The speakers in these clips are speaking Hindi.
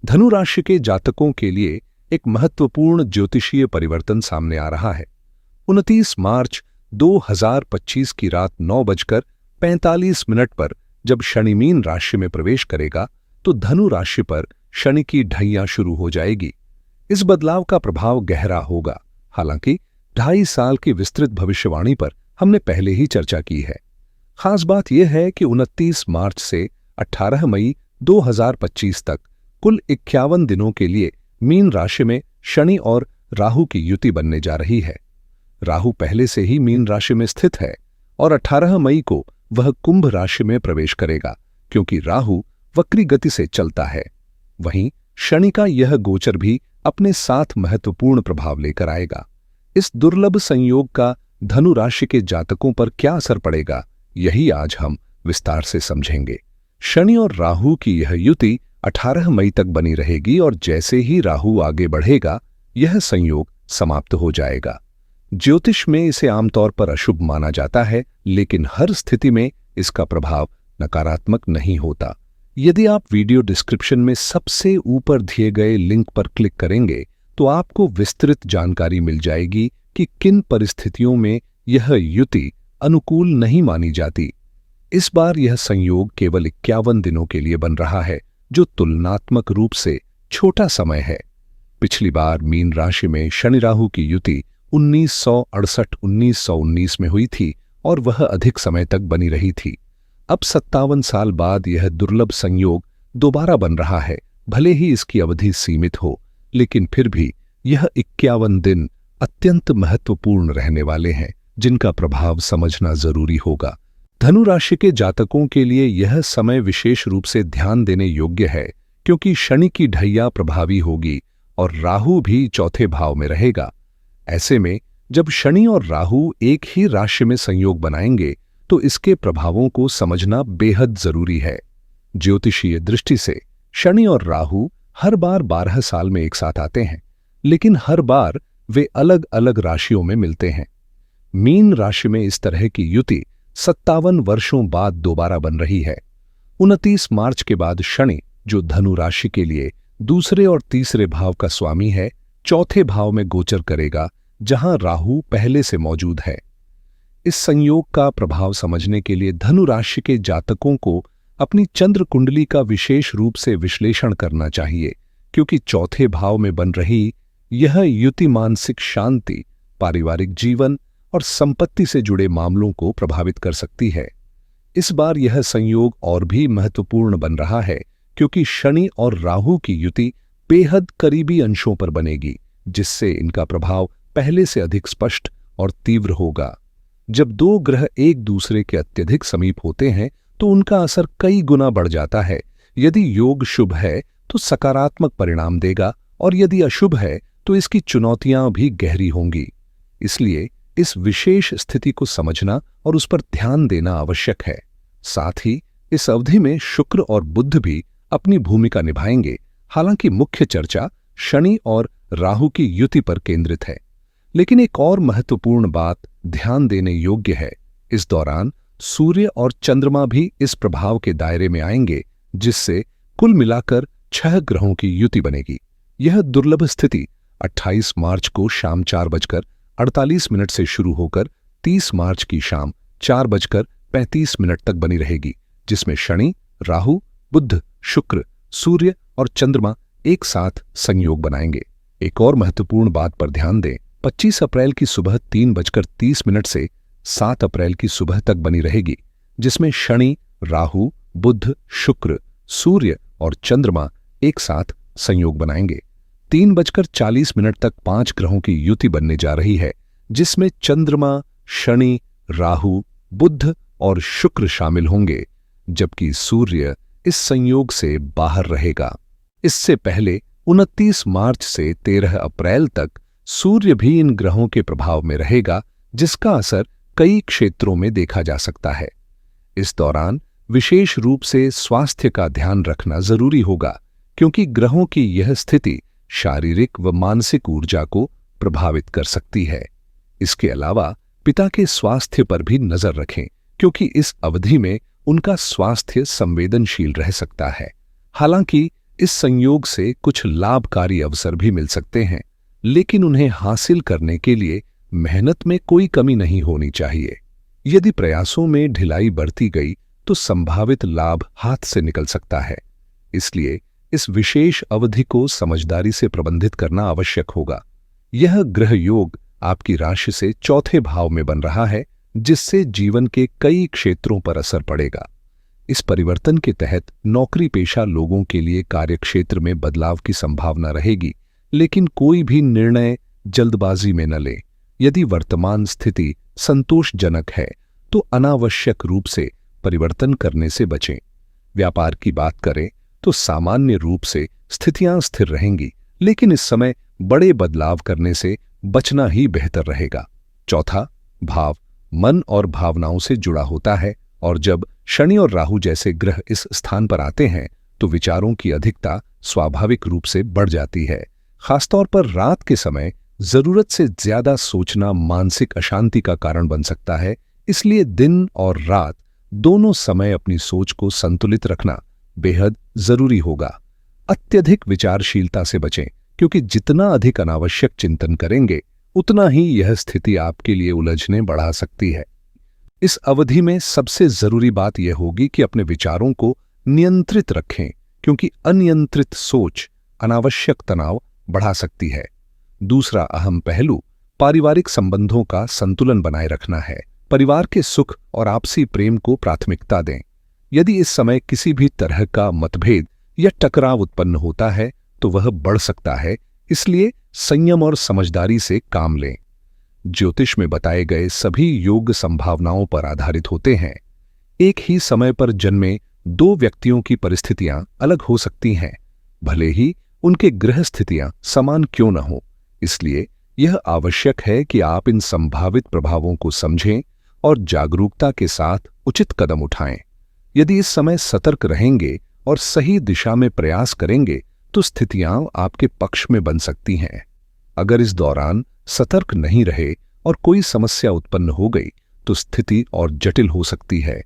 धनु राशि के जातकों के लिए एक महत्वपूर्ण ज्योतिषीय परिवर्तन सामने आ रहा है। 29 मार्च 2025 की रात 9:45 पर जब शनि मीन राशि में प्रवेश करेगा तो धनु राशि पर शनि की ढैया शुरू हो जाएगी। इस बदलाव का प्रभाव गहरा होगा। हालांकि 2.5 साल की विस्तृत भविष्यवाणी पर हमने पहले ही चर्चा की है। खास बात यह है कि 29 मार्च से 18 मई 2025 तक कुल 51 दिनों के लिए मीन राशि में शनि और राहु की युति बनने जा रही है। राहु पहले से ही मीन राशि में स्थित है और 18 मई को वह कुंभ राशि में प्रवेश करेगा, क्योंकि राहु वक्री गति से चलता है। वहीं शनि का यह गोचर भी अपने साथ महत्वपूर्ण प्रभाव लेकर आएगा। इस दुर्लभ संयोग का धनु राशि के जातकों पर क्या असर पड़ेगा, यही आज हम विस्तार से समझेंगे। शनि और राहु की यह युति 18 मई तक बनी रहेगी और जैसे ही राहु आगे बढ़ेगा यह संयोग समाप्त हो जाएगा। ज्योतिष में इसे आमतौर पर अशुभ माना जाता है, लेकिन हर स्थिति में इसका प्रभाव नकारात्मक नहीं होता। यदि आप वीडियो डिस्क्रिप्शन में सबसे ऊपर दिए गए लिंक पर क्लिक करेंगे तो आपको विस्तृत जानकारी मिल जाएगी कि किन परिस्थितियों में यह युति अनुकूल नहीं मानी जाती। इस बार यह संयोग केवल 51 दिनों के लिए बन रहा है, जो तुलनात्मक रूप से छोटा समय है। पिछली बार मीन राशि में शनि राहु की युति 1968-1919 में हुई थी और वह अधिक समय तक बनी रही थी। अब 57 साल बाद यह दुर्लभ संयोग दोबारा बन रहा है। भले ही इसकी अवधि सीमित हो, लेकिन फिर भी यह 51 दिन अत्यंत महत्वपूर्ण रहने वाले हैं, जिनका प्रभाव समझना जरूरी होगा। धनु राशि के जातकों के लिए यह समय विशेष रूप से ध्यान देने योग्य है, क्योंकि शनि की ढैया प्रभावी होगी और राहु भी चौथे भाव में रहेगा। ऐसे में जब शनि और राहु एक ही राशि में संयोग बनाएंगे तो इसके प्रभावों को समझना बेहद जरूरी है। ज्योतिषीय दृष्टि से शनि और राहु हर बार 12 साल में एक साथ आते हैं, लेकिन हर बार वे अलग अलग राशियों में मिलते हैं। मीन राशि में इस तरह की युति 57 वर्षों बाद दोबारा बन रही है। 29 मार्च के बाद शनि, जो धनु राशि के लिए दूसरे और तीसरे भाव का स्वामी है, चौथे भाव में गोचर करेगा, जहां राहु पहले से मौजूद है। इस संयोग का प्रभाव समझने के लिए धनु राशि के जातकों को अपनी चंद्र कुंडली का विशेष रूप से विश्लेषण करना चाहिए, क्योंकि चौथे भाव में बन रही यह युति मानसिक शांति, पारिवारिक जीवन और संपत्ति से जुड़े मामलों को प्रभावित कर सकती है। इस बार यह संयोग और भी महत्वपूर्ण बन रहा है, क्योंकि शनि और राहु की युति बेहद करीबी अंशों पर बनेगी, जिससे इनका प्रभाव पहले से अधिक स्पष्ट और तीव्र होगा। जब दो ग्रह एक दूसरे के अत्यधिक समीप होते हैं तो उनका असर कई गुना बढ़ जाता है। यदि योग शुभ है तो सकारात्मक परिणाम देगा, और यदि अशुभ है तो इसकी चुनौतियां भी गहरी होंगी। इसलिए इस विशेष स्थिति को समझना और उस पर ध्यान देना आवश्यक है। साथ ही इस अवधि में शुक्र और बुध भी अपनी भूमिका निभाएंगे। हालांकि मुख्य चर्चा शनि और राहु की युति पर केंद्रित है, लेकिन एक और महत्वपूर्ण बात ध्यान देने योग्य है। इस दौरान सूर्य और चंद्रमा भी इस प्रभाव के दायरे में आएंगे, जिससे कुल मिलाकर 6 ग्रहों की युति बनेगी। यह दुर्लभ स्थिति 28 मार्च को शाम 4:48 से शुरू होकर 30 मार्च की शाम 4:35 तक बनी रहेगी, जिसमें शनि, राहु, बुध, शुक्र, सूर्य और चंद्रमा एक साथ संयोग बनाएंगे। एक और महत्वपूर्ण बात पर ध्यान दें, 25 अप्रैल की सुबह 3:30 से 7 अप्रैल की सुबह तक बनी रहेगी, जिसमें शनि, राहु, बुध, शुक्र, सूर्य और चंद्रमा एक साथ संयोग बनाएंगे। 3:40 तक 5 ग्रहों की युति बनने जा रही है, जिसमें चंद्रमा, शनि, राहु, बुध और शुक्र शामिल होंगे, जबकि सूर्य इस संयोग से बाहर रहेगा। इससे पहले 29 मार्च से 13 अप्रैल तक सूर्य भी इन ग्रहों के प्रभाव में रहेगा, जिसका असर कई क्षेत्रों में देखा जा सकता है। इस दौरान विशेष रूप से स्वास्थ्य का ध्यान रखना जरूरी होगा, क्योंकि ग्रहों की यह स्थिति शारीरिक व मानसिक ऊर्जा को प्रभावित कर सकती है। इसके अलावा पिता के स्वास्थ्य पर भी नजर रखें, क्योंकि इस अवधि में उनका स्वास्थ्य संवेदनशील रह सकता है। हालांकि इस संयोग से कुछ लाभकारी अवसर भी मिल सकते हैं, लेकिन उन्हें हासिल करने के लिए मेहनत में कोई कमी नहीं होनी चाहिए। यदि प्रयासों में ढिलाई बरती गई तो संभावित लाभ हाथ से निकल सकता है। इसलिए इस विशेष अवधि को समझदारी से प्रबंधित करना आवश्यक होगा। यह ग्रह योग आपकी राशि से चौथे भाव में बन रहा है, जिससे जीवन के कई क्षेत्रों पर असर पड़ेगा। इस परिवर्तन के तहत नौकरी पेशा लोगों के लिए कार्यक्षेत्र में बदलाव की संभावना रहेगी, लेकिन कोई भी निर्णय जल्दबाजी में न लें। यदि वर्तमान स्थिति संतोषजनक है तो अनावश्यक रूप से परिवर्तन करने से बचें। व्यापार की बात करें तो सामान्य रूप से स्थितियां स्थिर रहेंगी, लेकिन इस समय बड़े बदलाव करने से बचना ही बेहतर रहेगा। चौथा भाव मन और भावनाओं से जुड़ा होता है, और जब शनि और राहु जैसे ग्रह इस स्थान पर आते हैं तो विचारों की अधिकता स्वाभाविक रूप से बढ़ जाती है। खासतौर पर रात के समय जरूरत से ज्यादा सोचना मानसिक अशांति का कारण बन सकता है। इसलिए दिन और रात दोनों समय अपनी सोच को संतुलित रखना बेहद जरूरी होगा। अत्यधिक विचारशीलता से बचें, क्योंकि जितना अधिक अनावश्यक चिंतन करेंगे उतना ही यह स्थिति आपके लिए उलझने बढ़ा सकती है। इस अवधि में सबसे जरूरी बात यह होगी कि अपने विचारों को नियंत्रित रखें, क्योंकि अनियंत्रित सोच अनावश्यक तनाव बढ़ा सकती है। दूसरा अहम पहलू पारिवारिक संबंधों का संतुलन बनाए रखना है। परिवार के सुख और आपसी प्रेम को प्राथमिकता दें। यदि इस समय किसी भी तरह का मतभेद या टकराव उत्पन्न होता है तो वह बढ़ सकता है, इसलिए संयम और समझदारी से काम लें। ज्योतिष में बताए गए सभी योग संभावनाओं पर आधारित होते हैं। एक ही समय पर जन्मे दो व्यक्तियों की परिस्थितियां अलग हो सकती हैं, भले ही उनके ग्रह स्थितियां समान क्यों न हो। इसलिए यह आवश्यक है कि आप इन संभावित प्रभावों को समझें और जागरूकता के साथ उचित कदम उठाएं। यदि इस समय सतर्क रहेंगे और सही दिशा में प्रयास करेंगे तो स्थितियां आपके पक्ष में बन सकती हैं। अगर इस दौरान सतर्क नहीं रहे और कोई समस्या उत्पन्न हो गई तो स्थिति और जटिल हो सकती है।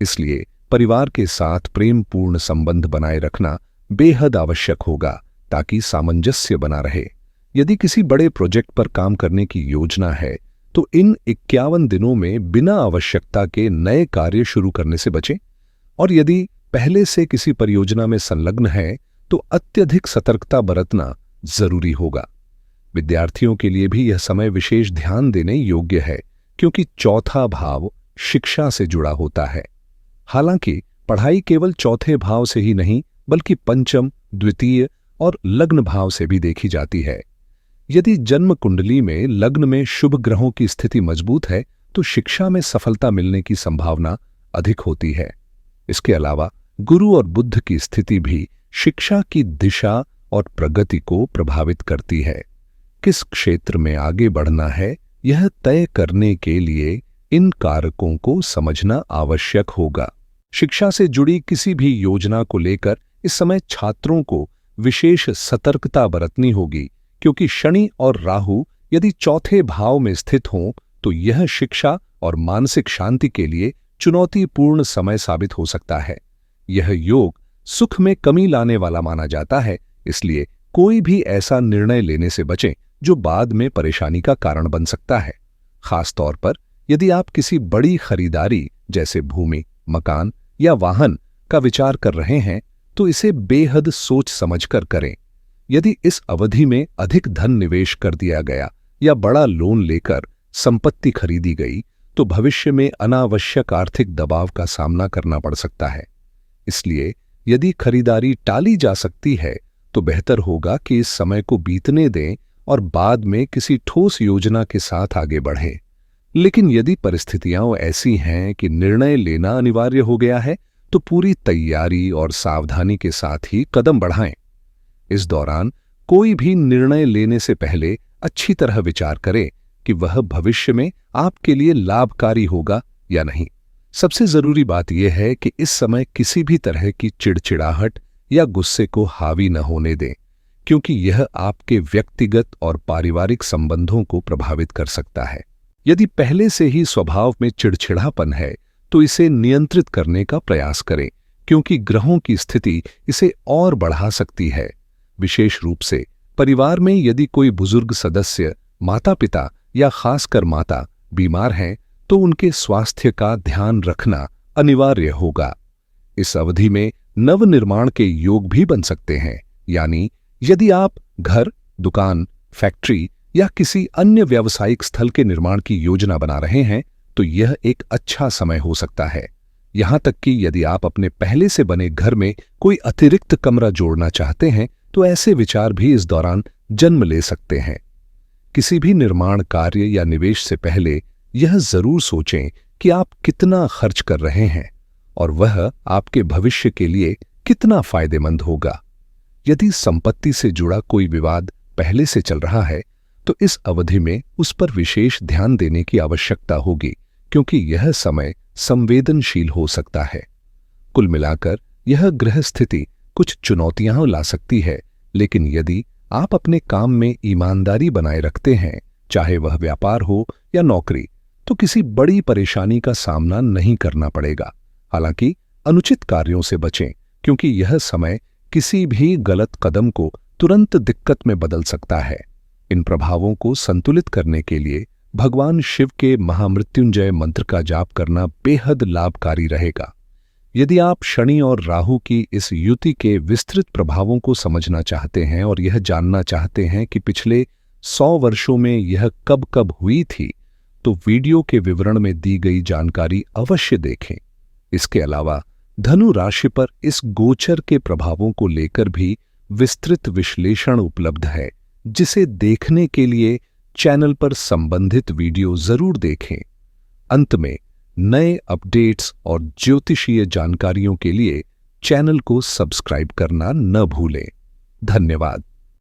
इसलिए परिवार के साथ प्रेमपूर्ण संबंध बनाए रखना बेहद आवश्यक होगा, ताकि सामंजस्य बना रहे। यदि किसी बड़े प्रोजेक्ट पर काम करने की योजना है तो इन 51 दिनों में बिना आवश्यकता के नए कार्य शुरू करने से बचें, और यदि पहले से किसी परियोजना में संलग्न है तो अत्यधिक सतर्कता बरतना जरूरी होगा। विद्यार्थियों के लिए भी यह समय विशेष ध्यान देने योग्य है, क्योंकि चौथा भाव शिक्षा से जुड़ा होता है। हालांकि पढ़ाई केवल चौथे भाव से ही नहीं, बल्कि पंचम, द्वितीय और लग्न भाव से भी देखी जाती है। यदि जन्म कुंडली में लग्न में शुभ ग्रहों की स्थिति मजबूत है तो शिक्षा में सफलता मिलने की संभावना अधिक होती है। इसके अलावा गुरु और बुध की स्थिति भी शिक्षा की दिशा और प्रगति को प्रभावित करती है। किस क्षेत्र में आगे बढ़ना है यह तय करने के लिए इन कारकों को समझना आवश्यक होगा। शिक्षा से जुड़ी किसी भी योजना को लेकर इस समय छात्रों को विशेष सतर्कता बरतनी होगी, क्योंकि शनि और राहु यदि चौथे भाव में स्थित हों तो यह शिक्षा और मानसिक शांति के लिए चुनौतीपूर्ण समय साबित हो सकता है। यह योग सुख में कमी लाने वाला माना जाता है, इसलिए कोई भी ऐसा निर्णय लेने से बचें जो बाद में परेशानी का कारण बन सकता है। खास तौर पर यदि आप किसी बड़ी खरीदारी जैसे भूमि, मकान या वाहन का विचार कर रहे हैं तो इसे बेहद सोच समझकर करें। यदि इस अवधि में अधिक धन निवेश कर दिया गया या बड़ा लोन लेकर संपत्ति खरीदी गई तो भविष्य में अनावश्यक आर्थिक दबाव का सामना करना पड़ सकता है। इसलिए यदि खरीदारी टाली जा सकती है तो बेहतर होगा कि इस समय को बीतने दें और बाद में किसी ठोस योजना के साथ आगे बढ़ें। लेकिन यदि परिस्थितियां ऐसी हैं कि निर्णय लेना अनिवार्य हो गया है तो पूरी तैयारी और सावधानी के साथ ही कदम बढ़ाएं। इस दौरान कोई भी निर्णय लेने से पहले अच्छी तरह विचार करें कि वह भविष्य में आपके लिए लाभकारी होगा या नहीं। सबसे जरूरी बात यह है कि इस समय किसी भी तरह की चिड़चिड़ाहट या गुस्से को हावी न होने दें, क्योंकि यह आपके व्यक्तिगत और पारिवारिक संबंधों को प्रभावित कर सकता है। यदि पहले से ही स्वभाव में चिड़चिड़ापन है तो इसे नियंत्रित करने का प्रयास करें, क्योंकि ग्रहों की स्थिति इसे और बढ़ा सकती है। विशेष रूप से परिवार में यदि कोई बुजुर्ग सदस्य, माता पिता या खासकर माता बीमार हैं, तो उनके स्वास्थ्य का ध्यान रखना अनिवार्य होगा। इस अवधि में नवनिर्माण के योग भी बन सकते हैं, यानी यदि आप घर, दुकान, फैक्ट्री या किसी अन्य व्यावसायिक स्थल के निर्माण की योजना बना रहे हैं, तो यह एक अच्छा समय हो सकता है। यहां तक कि यदि आप अपने पहले से बने घर में कोई अतिरिक्त कमरा जोड़ना चाहते हैं, तो ऐसे विचार भी इस दौरान जन्म ले सकते हैं। किसी भी निर्माण कार्य या निवेश से पहले यह जरूर सोचें कि आप कितना खर्च कर रहे हैं और वह आपके भविष्य के लिए कितना फायदेमंद होगा। यदि संपत्ति से जुड़ा कोई विवाद पहले से चल रहा है, तो इस अवधि में उस पर विशेष ध्यान देने की आवश्यकता होगी, क्योंकि यह समय संवेदनशील हो सकता है। कुल मिलाकर यह ग्रह स्थिति कुछ चुनौतियां ला सकती है, लेकिन यदि आप अपने काम में ईमानदारी बनाए रखते हैं, चाहे वह व्यापार हो या नौकरी, तो किसी बड़ी परेशानी का सामना नहीं करना पड़ेगा। हालांकि अनुचित कार्यों से बचें, क्योंकि यह समय किसी भी गलत कदम को तुरंत दिक्कत में बदल सकता है। इन प्रभावों को संतुलित करने के लिए भगवान शिव के महामृत्युंजय मंत्र का जाप करना बेहद लाभकारी रहेगा। यदि आप शनि और राहु की इस युति के विस्तृत प्रभावों को समझना चाहते हैं और यह जानना चाहते हैं कि पिछले 100 वर्षों में यह कब कब हुई थी, तो वीडियो के विवरण में दी गई जानकारी अवश्य देखें। इसके अलावा धनु राशि पर इस गोचर के प्रभावों को लेकर भी विस्तृत विश्लेषण उपलब्ध है, जिसे देखने के लिए चैनल पर संबंधित वीडियो जरूर देखें। अंत में नए अपडेट्स और ज्योतिषीय जानकारियों के लिए चैनल को सब्सक्राइब करना न भूलें। धन्यवाद।